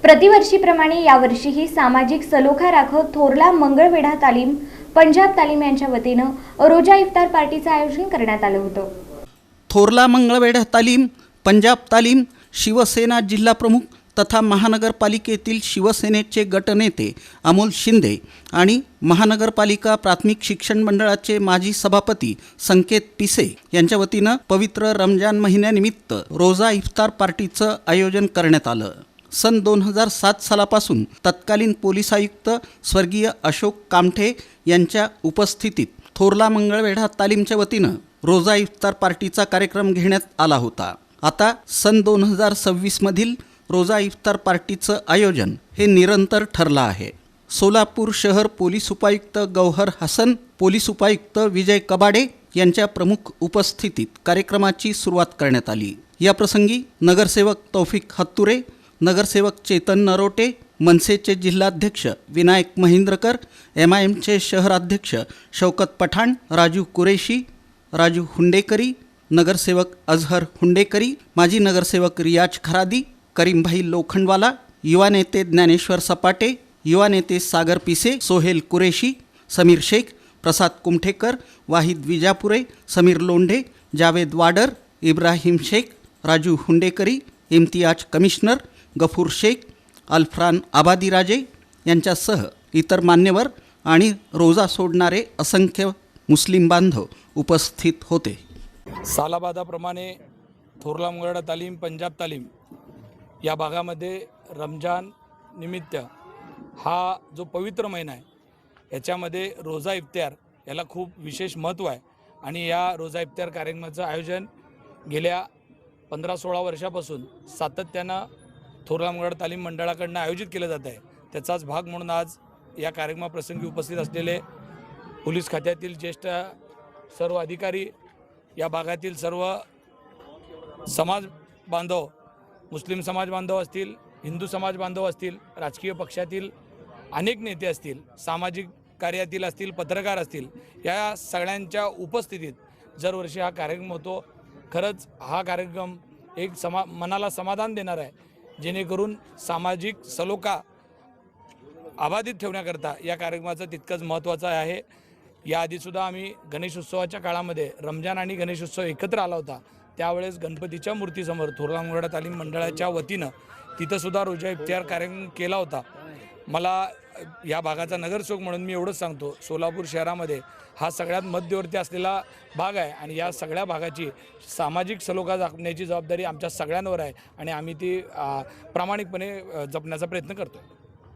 प्रतिवर्षीप्रमाणे यावर्षीही सामाजिक सलोखा राखत थोरला मंगळवेढा तालीम पंजाब तालीम यांच्या वतीनं रोजा इफ्तार पार्टीचं आयोजन करण्यात आलं होतं। थोरला मंगळवेढा तालीम पंजाब तालीम शिवसेना जिल्हा प्रमुख तथा महानगरपालिकेतील शिवसेनेचे गटनेते अमोल शिंदे आणि महानगरपालिका प्राथमिक शिक्षण मंडळाचे माजी सभापती संकेत पिसे यांच्या वतीनं पवित्र रमजान महिन्यानिमित्त रोजा इफ्तार पार्टीचं आयोजन करण्यात आलं। सन 2007 सालापासून तत्कालीन पोलीस आयुक्त स्वर्गीय अशोक कामठे यांच्या उपस्थितीत थोरला मंगळवेढा तालीमच्या वतीनं रोजा इफ्तार पार्टीचा कार्यक्रम घेण्यात आला होता। आता सन 2026 मधील रोजा इफ्तार पार्टीचं आयोजन हे निरंतर ठरलं आहे। सोलापूर शहर पोलीस उपायुक्त गौहर हसन, पोलीस उपायुक्त विजय कबाडे यांच्या प्रमुख उपस्थितीत कार्यक्रमाची सुरुवात करण्यात आली। या प्रसंगी नगरसेवक तौफिक हत्तुरे, नगरसेवक चेतन नरोटे, मनसेचे जिल्हाध्यक्ष विनायक महेंद्रकर, MIMचे शहराध्यक्ष शौकत पठाण, राजू कुरेशी, राजू हुंडेकरी, नगरसेवक अजहर हुंडेकरी, माजी नगरसेवक रियाज खरादी, करीमभाई लोखंडवाला, युवा नेते ज्ञानेश्वर सपाटे, युवा नेते सागर पिसे, सोहेल कुरेशी, समीर शेख, प्रसाद कुमठेकर, वाहिद विजापुरे, समीर लोंढे, जावेद वाडर, इब्राहिम शेख, राजू हुंडेकरी, इम्तियाज कमिशनर, गफूर शेख, अल्फरान आबादीराजे यांच्यासह इतर मान्यवर आणि रोजा सोडणारे असंख्य मुस्लिम बांधव उपस्थित होते। सालाबादाप्रमाणे थोरला मंगळवेढा तालीम पंजाब तालीम या भागामध्ये रमजान निमित्त हा जो पवित्र महिना आहे याच्यामध्ये रोजा इफ्तार याला खूप विशेष महत्त्व आहे आणि या रोजा इफ्तार कार्यक्रमाचं आयोजन गेल्या 15-16 वर्षापासून सातत्यानं थोरला मंगळवेढा तालीम मंडळाकडून आयोजित केलं जात आहे। त्याचाच भाग म्हणून आज या कार्यक्रमाप्रसंगी उपस्थित असलेले पोलीस खात्यातील ज्येष्ठ सर्व अधिकारी, या भागातील सर्व समाज बांधव, मुस्लिम समाज बांधव असतील, हिंदू समाज बांधव असतील, राजकीय पक्षातील अनेक नेते असतील, सामाजिक कार्यातील असतील, पत्रकार असतील, या सगळ्यांच्या उपस्थितीत दरवर्षी हा कार्यक्रम होतो। खरंच हा कार्यक्रम एक मनाला समाधान देणार आहे, जेणेकरून सामाजिक सलोखा अबाधित ठेवण्याकरता या कार्यक्रमाचं तितकंच महत्त्वाचं आहे। याआधीसुद्धा आम्ही गणेशोत्सवाच्या काळामध्ये रमजान आणि गणेशोत्सव एकत्र आला होता, त्यावेळेस गणपतीच्या मूर्तीसमोर थोरला मंगळवेढा तालीम मंडळाच्या वतीनं तिथंसुद्धा रोजा इफ्तार कार्यक्रम केला होता। मला या भागाचा नगरसेवक म्हणून मी एवढंच सांगतो, सोलापूर शहरामध्ये हा सगळ्यात मध्यवर्ती असलेला भाग आहे आणि या सगळ्या भागाची सामाजिक सलोखा जपण्याची जबाबदारी आमच्या सगळ्यांवर आहे आणि आम्ही ती प्रामाणिकपणे जपण्याचा प्रयत्न करतो।